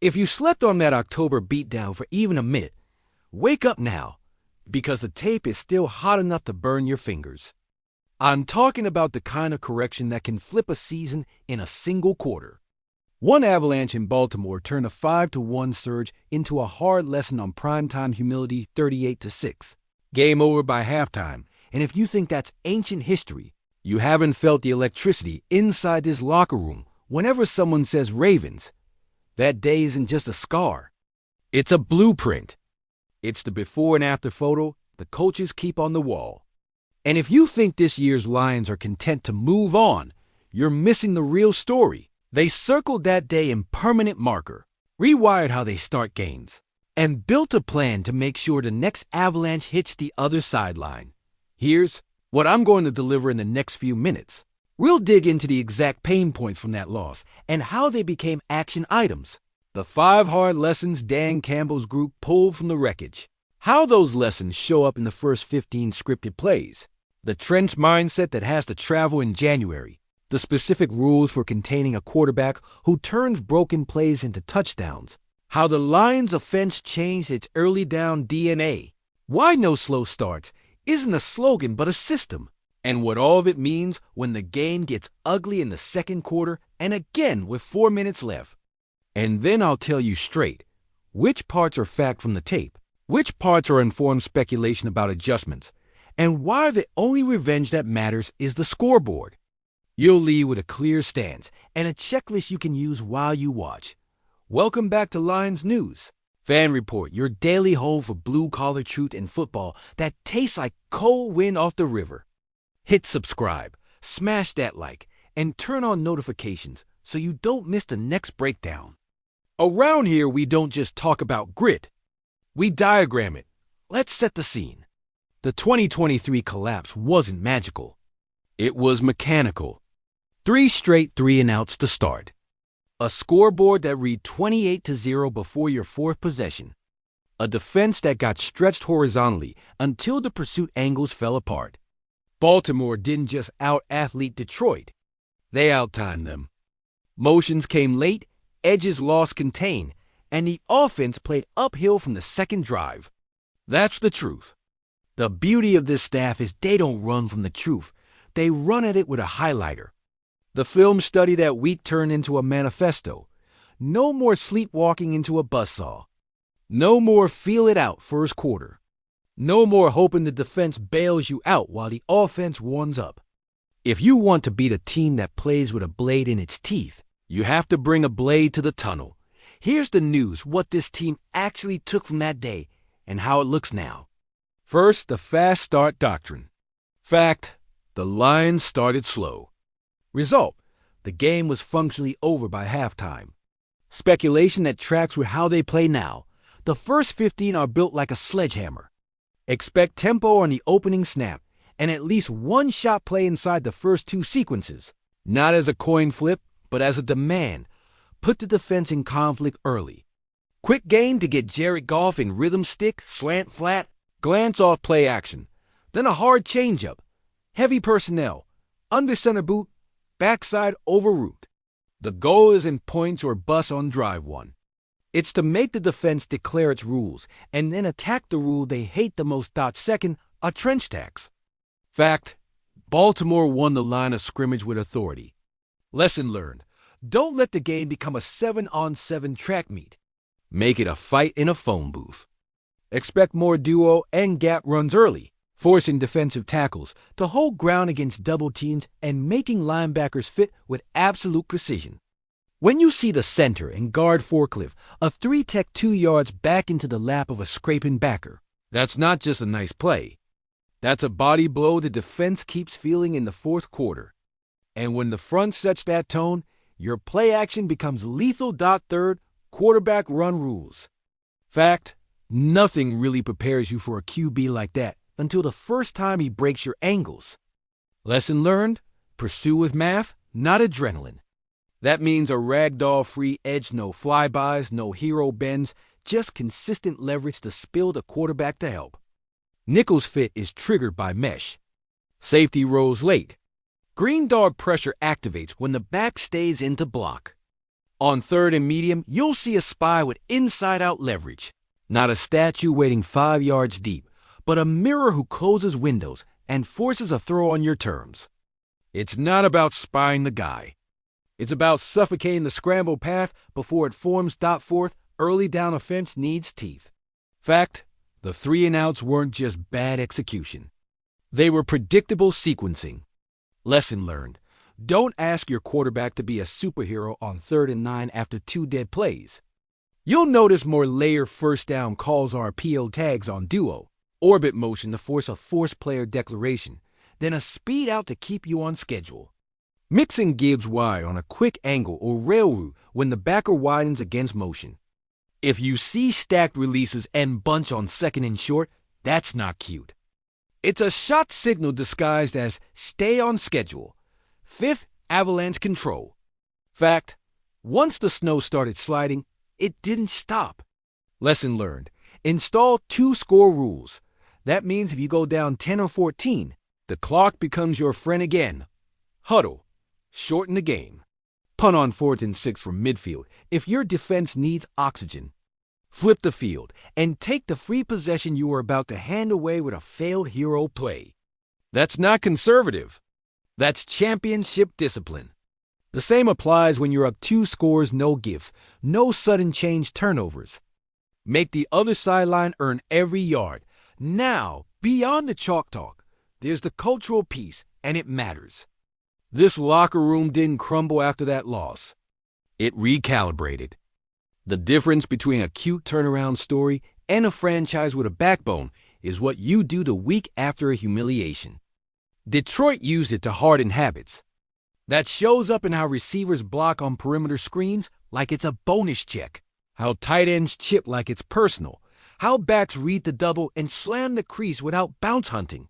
If you slept on that October beatdown for even a minute, wake up now, because the tape is still hot enough to burn your fingers. I'm talking about the kind of correction that can flip a season in a single quarter. One avalanche in Baltimore turned a 5-1 surge into a hard lesson on primetime humility 38-6. Game over by halftime, and if you think that's ancient history, you haven't felt the electricity inside this locker room whenever someone says Ravens. That day isn't just a scar. It's a blueprint. It's the before and after photo the coaches keep on the wall. And if you think this year's Lions are content to move on, you're missing the real story. They circled that day in permanent marker, rewired how they start games, and built a plan to make sure the next avalanche hits the other sideline. Here's what I'm going to deliver in the next few minutes. We'll dig into the exact pain points from that loss and how they became action items. The 5 hard lessons Dan Campbell's group pulled from the wreckage. How those lessons show up in the first 15 scripted plays. The trench mindset that has to travel in January. The specific rules for containing a quarterback who turns broken plays into touchdowns. How the Lions offense changed its early down DNA. Why no slow starts isn't a slogan but a system. And what all of it means when the game gets ugly in the second quarter and again with 4 minutes left. And then I'll tell you straight, which parts are fact from the tape, which parts are informed speculation about adjustments, and why the only revenge that matters is the scoreboard. You'll leave with a clear stance and a checklist you can use while you watch. Welcome back to Lions News. Fan Report, your daily home for blue-collar truth in football that tastes like cold wind off the river. Hit subscribe, smash that like, and turn on notifications so you don't miss the next breakdown. Around here, we don't just talk about grit. We diagram it. Let's set the scene. The 2023 collapse wasn't magical. It was mechanical. 3 straight 3-and-outs to start. A scoreboard that read 28-0 before your 4th possession. A defense that got stretched horizontally until the pursuit angles fell apart. Baltimore didn't just out-athlete Detroit. They out-timed them. Motions came late, edges lost contain, and the offense played uphill from the second drive. That's the truth. The beauty of this staff is they don't run from the truth. They run at it with a highlighter. The film study that week turned into a manifesto. No more sleepwalking into a buzzsaw. No more feel it out first quarter. No more hoping the defense bails you out while the offense warms up. If you want to beat a team that plays with a blade in its teeth, you have to bring a blade to the tunnel. Here's the news, what this team actually took from that day and how it looks now. First, the fast start doctrine. Fact, the Lions started slow. Result, the game was functionally over by halftime. Speculation that tracks with how they play now. The first 15 are built like a sledgehammer. Expect tempo on the opening snap and at least one shot play inside the first 2 sequences. Not as a coin flip, but as a demand. Put the defense in conflict early. Quick game to get Jared Goff in rhythm stick, slant flat, glance off play action. Then a hard changeup. Heavy personnel. Under center boot. Backside over route. The goal isn't points or bust on drive 1. It's to make the defense declare its rules and then attack the rule they hate the most. Second, a trench tax. Fact, Baltimore won the line of scrimmage with authority. Lesson learned, don't let the game become a 7-on-7 track meet. Make it a fight in a phone booth. Expect more duo and gap runs early, forcing defensive tackles to hold ground against double teams and making linebackers fit with absolute precision. When you see the center and guard forklift, a 3-tech 2 yards back into the lap of a scraping backer, that's not just a nice play. That's a body blow the defense keeps feeling in the 4th quarter. And when the front sets that tone, your play action becomes lethal. Third, quarterback run rules. Fact, nothing really prepares you for a QB like that until the first time he breaks your angles. Lesson learned, pursue with math, not adrenaline. That means a ragdoll-free edge, no flybys, no hero bends, just consistent leverage to spill the quarterback to help. Nickel's fit is triggered by mesh. Safety rolls late. Green dog pressure activates when the back stays in to block. On third and medium, you'll see a spy with inside-out leverage. Not a statue waiting 5 yards deep, but a mirror who closes windows and forces a throw on your terms. It's not about spying the guy. It's about suffocating the scramble path before it forms. Fourth, early down offense needs teeth. Fact, the 3-and-outs weren't just bad execution. They were predictable sequencing. Lesson learned. Don't ask your quarterback to be a superhero on 3rd and 9 after 2 dead plays. You'll notice more layered first down calls or PO tags on duo, orbit motion to force a forced player declaration, then a speed out to keep you on schedule. Mixing gives wide on a quick angle or rail route when the backer widens against motion. If you see stacked releases and bunch on 2nd and short, that's not cute. It's a shot signal disguised as stay on schedule. 5th, avalanche control. Fact, once the snow started sliding, it didn't stop. Lesson learned. Install 2-score rules. That means if you go down 10 or 14, the clock becomes your friend again. Huddle. Shorten the game. Punt on 4th and 6 from midfield if your defense needs oxygen. Flip the field and take the free possession you are about to hand away with a failed hero play. That's not conservative. That's championship discipline. The same applies when you're up 2 scores, no give, no sudden change turnovers. Make the other sideline earn every yard. Now, beyond the chalk talk, there's the cultural piece, and it matters. This locker room didn't crumble after that loss. It recalibrated. The difference between a cute turnaround story and a franchise with a backbone is what you do the week after a humiliation. Detroit used it to harden habits. That shows up in how receivers block on perimeter screens like it's a bonus check, how tight ends chip like it's personal, how backs read the double and slam the crease without bounce hunting.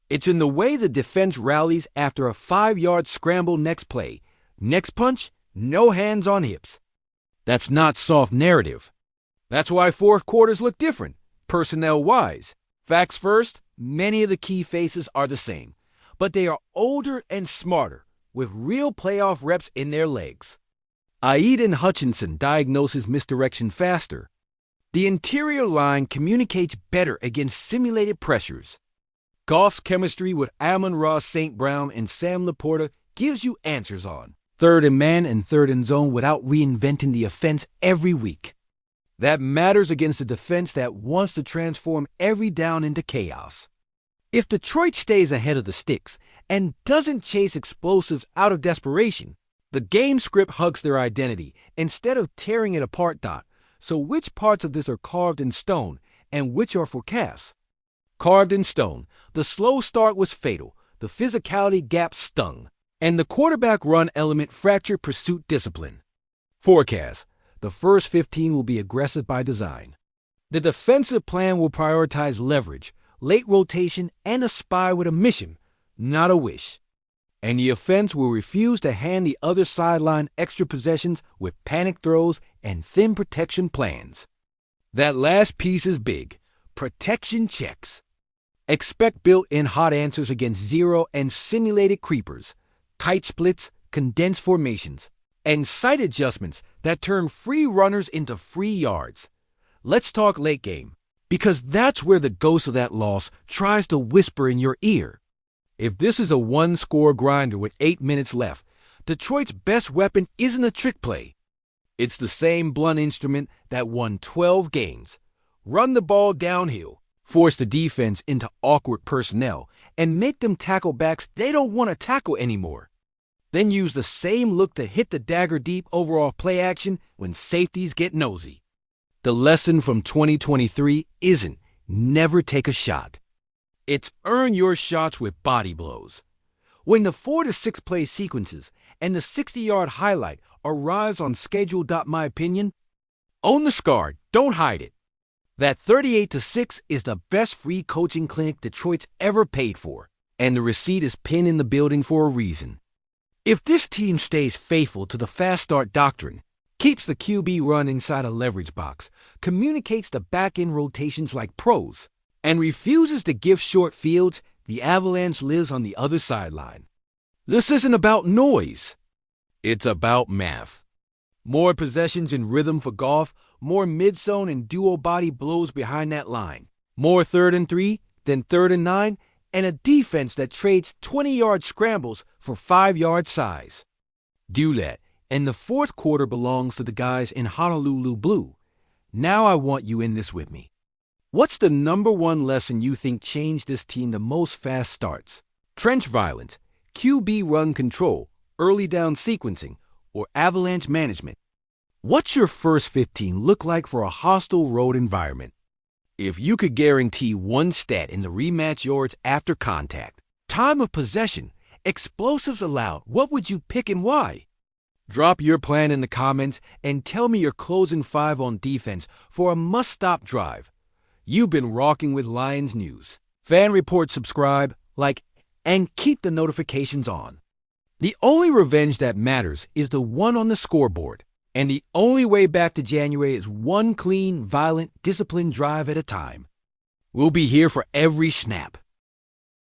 It's in the way the defense rallies after a 5-yard scramble next play. Next punch, no hands on hips. That's not soft narrative. That's why fourth quarters look different, personnel-wise. Facts first, many of the key faces are the same, but they are older and smarter, with real playoff reps in their legs. Aid and Hutchinson diagnoses misdirection faster. The interior line communicates better against simulated pressures. Goff's chemistry with Amon-Ra St. Brown and Sam Laporta gives you answers on 3rd and man and 3rd and zone without reinventing the offense every week. That matters against a defense that wants to transform every down into chaos. If Detroit stays ahead of the sticks and doesn't chase explosives out of desperation, the game script hugs their identity instead of tearing it apart. So which parts of this are carved in stone and which are forecasts? Carved in stone, the slow start was fatal, the physicality gap stung, and the quarterback run element fractured pursuit discipline. Forecast, the first 15 will be aggressive by design. The defensive plan will prioritize leverage, late rotation, and a spy with a mission, not a wish. And the offense will refuse to hand the other sideline extra possessions with panic throws and thin protection plans. That last piece is big. Protection checks. Expect built-in hot answers against zero and simulated creepers, tight splits, condensed formations, and sight adjustments that turn free runners into free yards. Let's talk late game, because that's where the ghost of that loss tries to whisper in your ear. If this is a 1-score grinder with 8 minutes left, Detroit's best weapon isn't a trick play. It's the same blunt instrument that won 12 games. Run the ball downhill, force the defense into awkward personnel, and make them tackle backs they don't want to tackle anymore. Then use the same look to hit the dagger deep overall play action when safeties get nosy. The lesson from 2023 isn't never take a shot. It's earn your shots with body blows. When the 4 to 6 play sequences and the 60-yard highlight arrives on schedule. My opinion, own the scar, don't hide it. That 38-6 is the best free coaching clinic Detroit's ever paid for, and the receipt is pinned in the building for a reason. If this team stays faithful to the fast start doctrine, keeps the QB run inside a leverage box, communicates the back-end rotations like pros, and refuses to give short fields, the Avalanche lives on the other sideline. This isn't about noise. It's about math. More possessions and rhythm for Goff, more mid-zone and dual body blows behind that line. More 3rd and 3, then 3rd and 9, and a defense that trades 20-yard scrambles for 5-yard size. Do that, and the fourth quarter belongs to the guys in Honolulu Blue. Now I want you in this with me. What's the number one lesson you think changed this team the most fast starts? Trench violence, QB run control, early down sequencing, or avalanche management? What's your first 15 look like for a hostile road environment? If you could guarantee one stat in the rematch yards after contact, time of possession, explosives allowed, what would you pick and why? Drop your plan in the comments and tell me your closing 5 on defense for a must-stop drive. You've been rocking with Lions News. Fan Report, subscribe, like, and keep the notifications on. The only revenge that matters is the one on the scoreboard. And the only way back to January is one clean, violent, disciplined drive at a time. We'll be here for every snap.